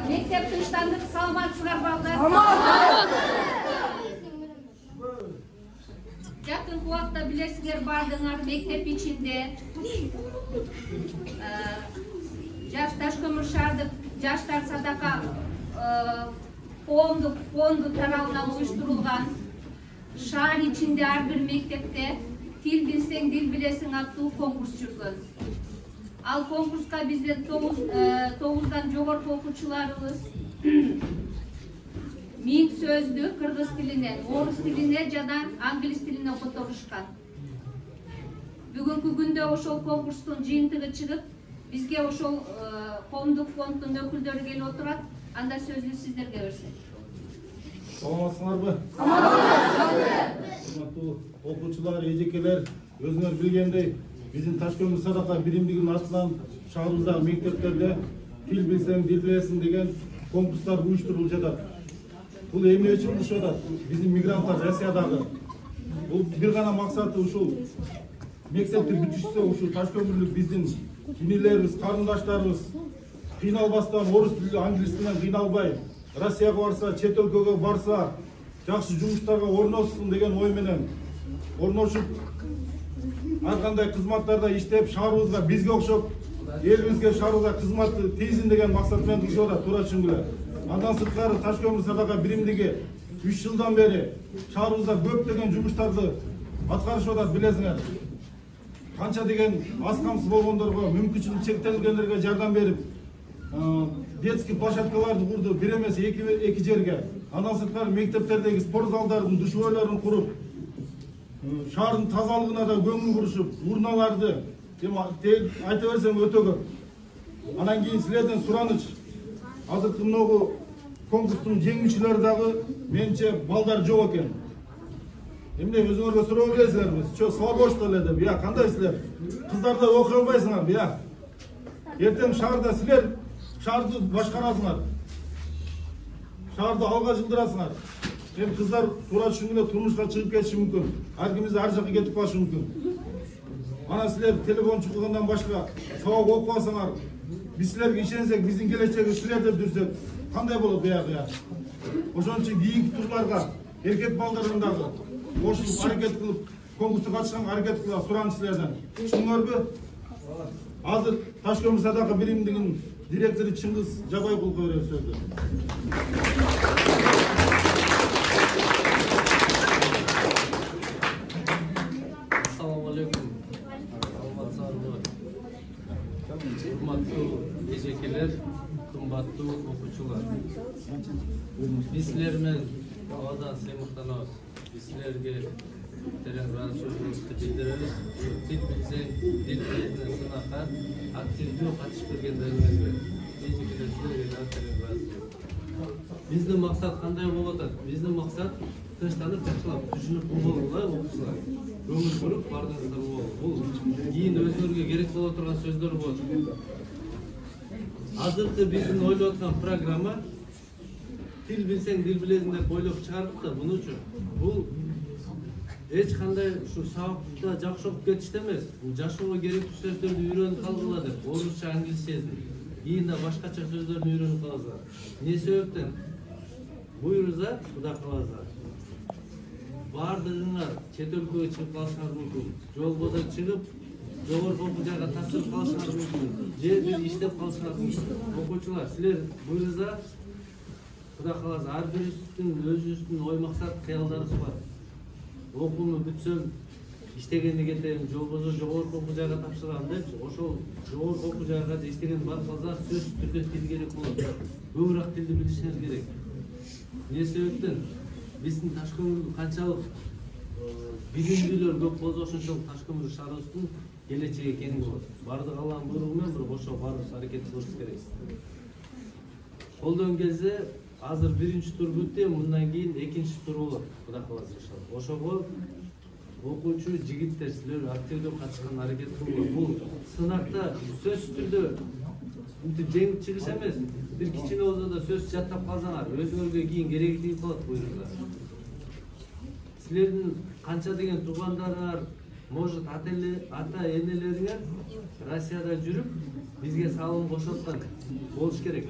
Мектеп тыныштандырып саламатсыздар балдар. Жақын уақытта білесіздер бардыңар мектеп içinde Taşkömür Şehir'de Yaşlar Sadaka fondu tarafından oluşturulgan şehir içinde her bir mektepte Dil bilsen dil bilesin adlı konkurs жүргөн. Al konkurska bizde 9'dan жогорку окуучуларыбыз 1000 сөздү кыргыз тилине, орус тилине жана англис тилине которушкан. Бүгүнкү күндө ошол конкурстун жыйынтыгы чыгып, бизге ошол коомдук фонддун өкүлдөрү келип отурат. Анда сөздү сиздерге берсек. Саламатсыңарбы? Саламатсызбы. Окуучулар, эжекелер, өзүңөр билгендей, биздин Ташкөмүр Садака биримдигинин атынан шаарыбыздагы мектептерде тил билсең, дил билесиң деген конкурстар уюштурулуп жатат. Бул эмне үчүн болуп атат? Биздин мигранттар Россиядагы. Бул бир гана максаты ушул. Мектепти бүтүшсө, ушул Ташкөмүрлүк биздин инелерибиз, карындаштарыбыз кыйналбастан орус тили, англис тилинен кыйналбай, Россияга барса, чет өлкөгө барса, жакшы жумуштарга орношсун деген ой менен орношуп, ар кандай кызматтарда иштеп, шаарыбызга бизге окшоп, элибизге, шаарыбызга кызматты тийсин деген максат менен турушуп атат, туура түшүнгүлө. Андан сырткары Ташкөмүр Садака биримдиги 3 жылдан бери шаарыбызда көптөгөн жумуштарды аткарышып атат, билесиңер. Канча деген аз камсыз болгондорго, мүмкүнчүлүгү чектелгендерге жардам берип, детский площадкаларды курду, бир эмес эки жерге. Андан сырткары мектептердеги спорт залдардын душевойлорун куруп, шаардын тазалыгына да көңүл бурушуп, урналарды айта берсем өтө көп. Анан кийин силерден сураныч. Азыркы мынагу конкурстун жеңүүчүлөрү дагы менче балдар жок экен. Эмне өзүңөргө суроо бересиңерби? Чо слабо что ли деп? Я, кандай силер? Кыздарда окуй албайсыңарбы? Я. Эртең шаарда силер шаарды башкарасыңар. Шаарды алга жылдырасыңар. Эми кыздар туура түшүнгүлө турмушка чыгып кетиши мүмкүн. Ар кимиз ар жака кетип калышы мүмкүн. Ана силер телефон чукугандан башка сабак окубасаңар, биз силерге ишенсек, биздин келечеги силер деп жүрсөк, кандай болот буягы я? Ошон үчүн кийинки турларга эркек балдарын дагы кошулуп аракет кылып, конкурска катышканга аракет кылып сураныч силерден. Түшүндүңөрбү? Азыр Ташкөмүр Садака биримдигинин директору Чыңгыз Жабайкуловго беребиз сөздү. Assalamu alaikum. Урматтуу эжекелер, кымбаттуу окуучулар. Биз силер менен абадан сыймыктанабыз. Биз силерге терең ыраазычылыгыбызды билдиребиз. Тил билсең, дил билесиң сынакка активдүү катышып келгендериңизге эжекелер силерге терең ыраазычылык. Биздин максат кандай болуп атат? Биздин максат тынчтанып жакшылап түшүнүп болгонго окуучулар. Көңүл буруп бардыңыздар болду. Бул кийин өзүңөргө керек боло турган сөздөр болот. Азыркы биздин ойлоп аткан программа тил билсең, дил билесиң деп ойлоп чыгардык да, буну үчүн бул эч кандай ушу сабакта жакшы окуп кетиште эмес. Бул жашоого керектүү сөздөрдү үйрөнүп калгыла деп, орусча, англисчесин, кийин да башкача сөздөрдү үйрөнүп калгыла. Не себептен? Буюрса, Кудай кааласа, бардыгыңар чет өлкөгө чыгып калышыңар мүмкүн. Жол болсо чыгып, жогорку окуу жайга тапшырып калышыңар мүмкүн. Же бир иштеп калышыңар мүмкүн. Окуучулар, силер буюрса, Кудай кааласа, ар бирибиздин өзүбүздүн ой максат, кыялдарыбыз бар. Окууну бүтсөм, иштегенди кетем, жол болсо жогорку окуу жайга тапшырам депчи, ошол жогорку окуу жайга иштеген барып калса, сөзсүз түрдө тил керек болот. Көбүрөөк тилди билишиңер керек. Не себептен? Биздин Ташкөмүрдүн канчалык билимдүүлөр көп болсо ошончолук Ташкөмүр шаарыбыздын келечеги кең болот. Бардык Алланын буйругу менен бирок ошо баарыбыз аракет кылышыбыз керек. Колдон келсе, азыр биринчи тур бүтү, мындан кийин экинчи тур болот. Кудай кааласа иншалла. Ошого окуучу жигиттер силер активдүү катышканга аракет кылыңар. Бул сынакта сөзсүз түрдө мынтип жеңип чыгыш эмес. Бир кичине болсо да сөз жаттап калсаңар, өзүңөргө кийин кереги тийип калат буюрса. Силердин канча деген туугандарыңар, может ата энелериңер Россияда жүрүп, бизге салым кошоткан болуш керек.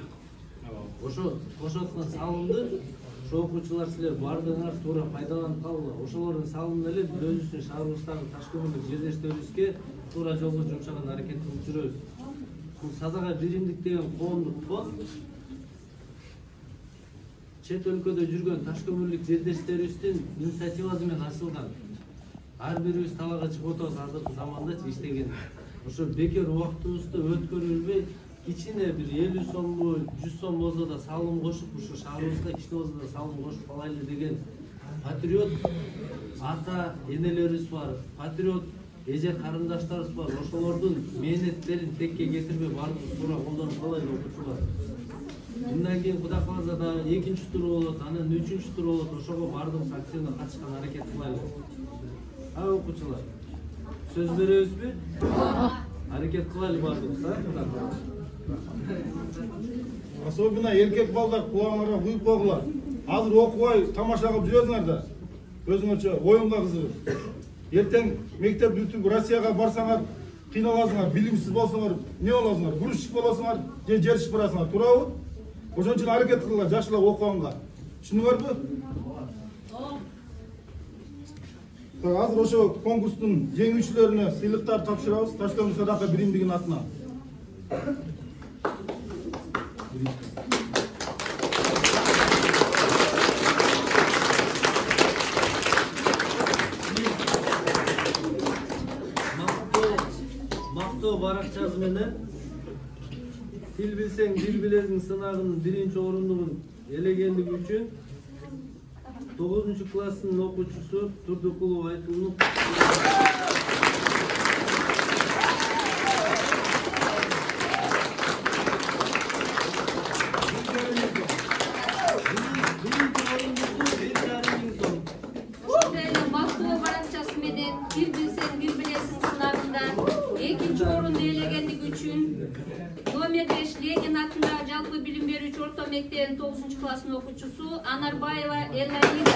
ошо кошоткон салымды ошо окуучулар силер бардыгыңар туура пайдаланып калгыла. Ошолордун салымын эле биз өзүбүздүн шаарыбыздагы таш көмүрлүк жердештерибизге туура жолго жумшаган аракет кылып жүрөбүз. Бул Садака биримдик деген коомдук фонд чет өлкөдө жүргөн таш көмүрлүк жердештерибиздин инициативасы менен ачылган. Ар бирибиз талаага чыгып отурабыз азыркы заманда иштеген. Ошо бекер убактыбызды өткөрүлбөй, кичине бир 50 сомбу, 100 сом болсо да салым кошуп, ушу шаарыбызга кичине болсо да салым кошуп калайлы деген патриот ата энелерибиз бар, патриот эже карындаштарыбыз бар. Ошолордун мээнеттерин текке кетирбей бардыгыбыз туура колдонуп калайлы окуучулар. Мындан кийин Кудай кааласа дагы экинчи туру болот, анан үчүнчү туру болот. Ошого бардыгыбыз активдүү катышкан аракет кылайлы. Окуучулар, сөз беребизби? Аракет кылайлы бардыгыбыз, Кудай кааласа. Особенно эркек балдар кулаңарга куюп койгула. Азыр окубай тамаша кылып жүрөсүңөр да. Өзүңөрчө оюнга кызыгып. Эртең мектеп бүтүп Россияга барсаңар, кыйналасыңар, билимсиз болсоңор, не болосуңар? Грузчик болосуңар, же жер ишип барасыңар, туурабы? Ошон үчүн аракет кылгыла жаштар окуганга. Түшүнүңөрбү? Азыр ошо конкурстун жеңүүчүлөрүнө сыйлыктар тапшырабыз. Таш көмүр Садака биримдигинин атынан. Мактоо баракчасы менен тил билсең дил билесиң сынагынын 1-орундугун элегендиги үчүн 9-класстын окуучусу Турдукулов Айтулнук Dil bilsen dil bilesin sınavında 2. orundu elegendigi üçün номер 5 Ленин атындагы жалпы билим берүүчү орто мектебинин 9-класстын окуучусу Анарбаева Эллаида.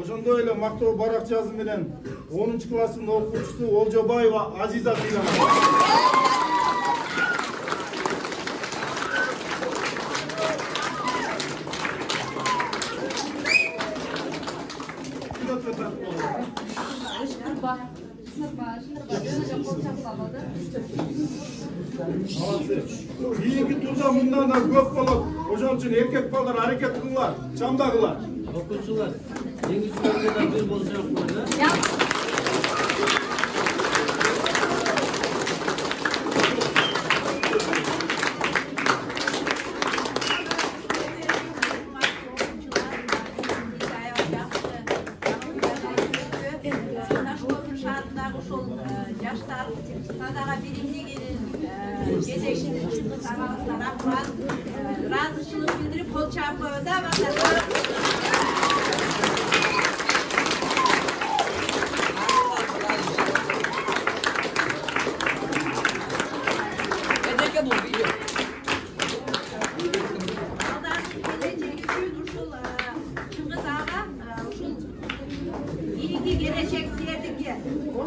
Ошондой эле мактоо баракчасы менен 10-класстын окуучусу Олжобаева Азиза сыйланат. Кийинки турда мындан да көп болот. Ошон үчүн эркек балдар аракет кылыңлар, чамдагыла. окуучулар жеңүүчүлөргө да бир болжокпу да? Sadaga birimdiginin жетекчисин арасынан ыраазычылык билдирип кол чаап коебуз.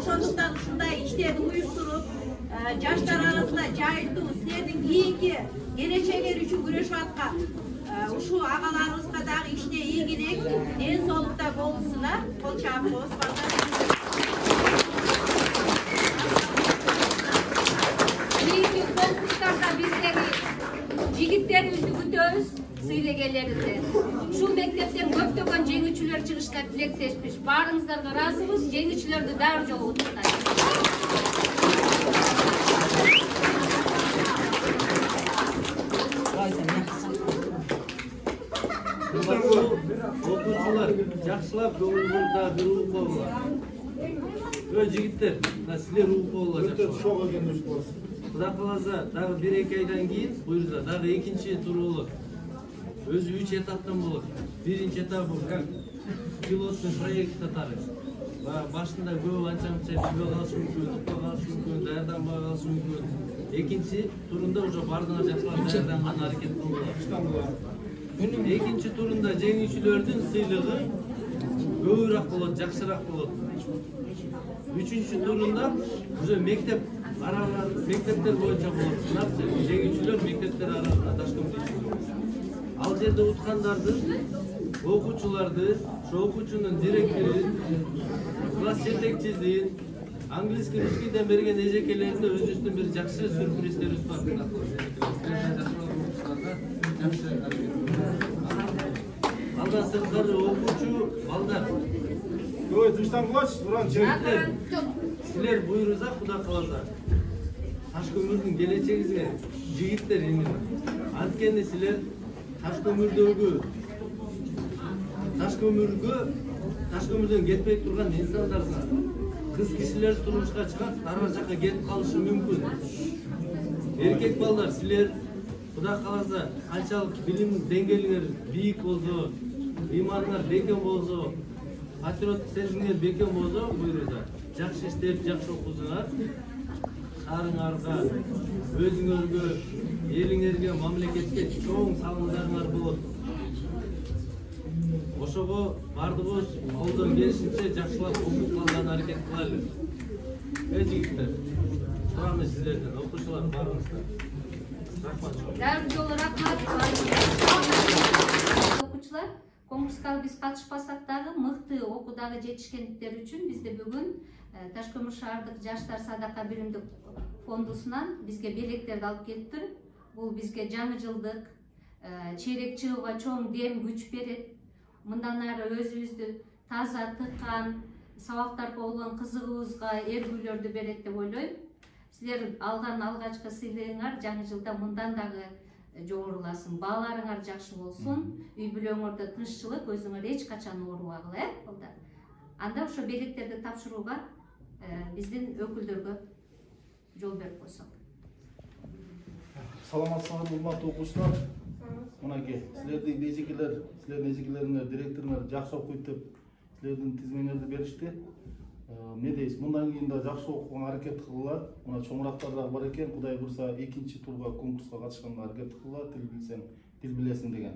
Ошондуктан ушундай иштерди уюштуруп, жаштар арасында жайылтуу, силердин кийинки келечегиңер үчүн күрөшүп аткан ушул агаларыбызга дагы иште ийгилик, ден соолукта болсунар, кол чаап коебуз. Кийинки конкурстарда биздеги жигиттерибизди күтөбүз. Сыйлегелеринде. Ушул мектептен көптөгөн жеңүүчүлөр чыгышка тилектешпиш. Баарыңыздарга ыраазыбыз. Жеңүүчүлөрдү дагы жолу куттуктайбыз. Окуучулар жакшылап көңүлүңүздө бир угуп койгула. Жигиттер, силер угуп койгула. Өтө шок экенин болот. Кудай кааласа дагы 1-2 айдан кийин буюрса дагы экинчи туру болот. Өзү 3 этаптан болот. Биринчи этап бул как пилоттун проект катары. Башында көп анча-мынча билбей калышы мүмкүн, укпай калышы мүмкүн, даярданбай калышы мүмкүн. Экинчи турунда уже бардыгы жакшылап даярданган аракет кылдылар. Экинчи турунда жеңүүчүлөрдүн сыйлыгы көбүрөөк болот, жакшыраак болот. Үчүнчү турунда уже мектептер боюнча болот. Сынак жеңүүчүлөр мектептер арасында ташкын. Ал жерде уткандарды, окуучуларды, окуучунун директорун, класс жетекчисин, английский русскийден берген эжекелерине өзүбүздүн бир жакшы сюрпризтерибиз бар. Алдан сырткары окуучу балдар. Ой, тынчтангылачы, Туран, жигиттер. Силер буйруза, Куда кааласа. Ташкөмүрдүн келечегиңер, жигиттер именно. Анткени силер Ташкөмүрдөн кетпей турган инсандарсыз. Кыз кишилер турмушка чыгат, ар жака кетип калышы мүмкүн. Эркек балдар, силер Куда кааласа канчалык билим деңгээлиңер бийик болсо, ыйманыңар бекем болсо, патриоттук сезимиңер бекем болсо, буйруза жакшы иштеп, жакшы окусуңар, шаарыңарга, өзүңөргө, элиңерге, мамлекетке чоң салымдарыңар болот. Ошого бардыгыбыз колдон келишинче жакшылап окуп калган аракет кылайлы. Жигиттер, сурамыз силерден, окуучулар барыңыздар. Рахмат. Дәрби жолу рахмат. Окуучулар, конкурска биз катышпасак дагы мыкты окуудагы жетишкендиктер үчүн бизде бүгүн Ташкөмүр шаардык Жаштар Садака биримдик фондусунан бизге белектерди алып келиптир. Бул бизге жаңы жылдык чейрек чыгууга чоң дем күч берет. Мындан ары өзүбүздү таза, тыккан, сабактарга болгон кызыгуубузга эргүүлөрдү берет деп ойлойм. Силер алган алгачкы сыйлыгыңар жаңы жылда мындан дагы жогоруласын. Бааларыңар жакшы болсун, үй бүлөңөрдө тынччылык, өзүңөр эч качан оорубагыла, балдар. Анда ошо белектерди тапшырууга биздин өкүлдөргө жол берип койсок. Саламатсыздар, урматтуу окуучулар. Мынакей, силердин эжекелериңер, директоруңар жакшы окуйт деп силердин тизмеңерди беришти. Не дейсиз, мындан кийин да жакшы окууга аракет кылгыла. Мына чоңурактар да бар экен, Кудай буйрса экинчи турга конкурска катышканга аракет кылгыла, тил билсең, дил билесиң деген.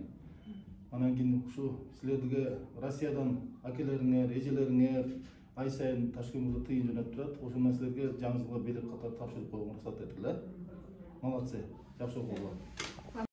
Анан кийин ушу силерге Россиядан акелериңер, эжелериңер ай сайын Ташкөмүргө тыйын жөнөтүп турат. Ошол нерселерге жаңы жылга белек катары тапшырып койгонго уруксат этиле. Молодцы, жакшы окугула.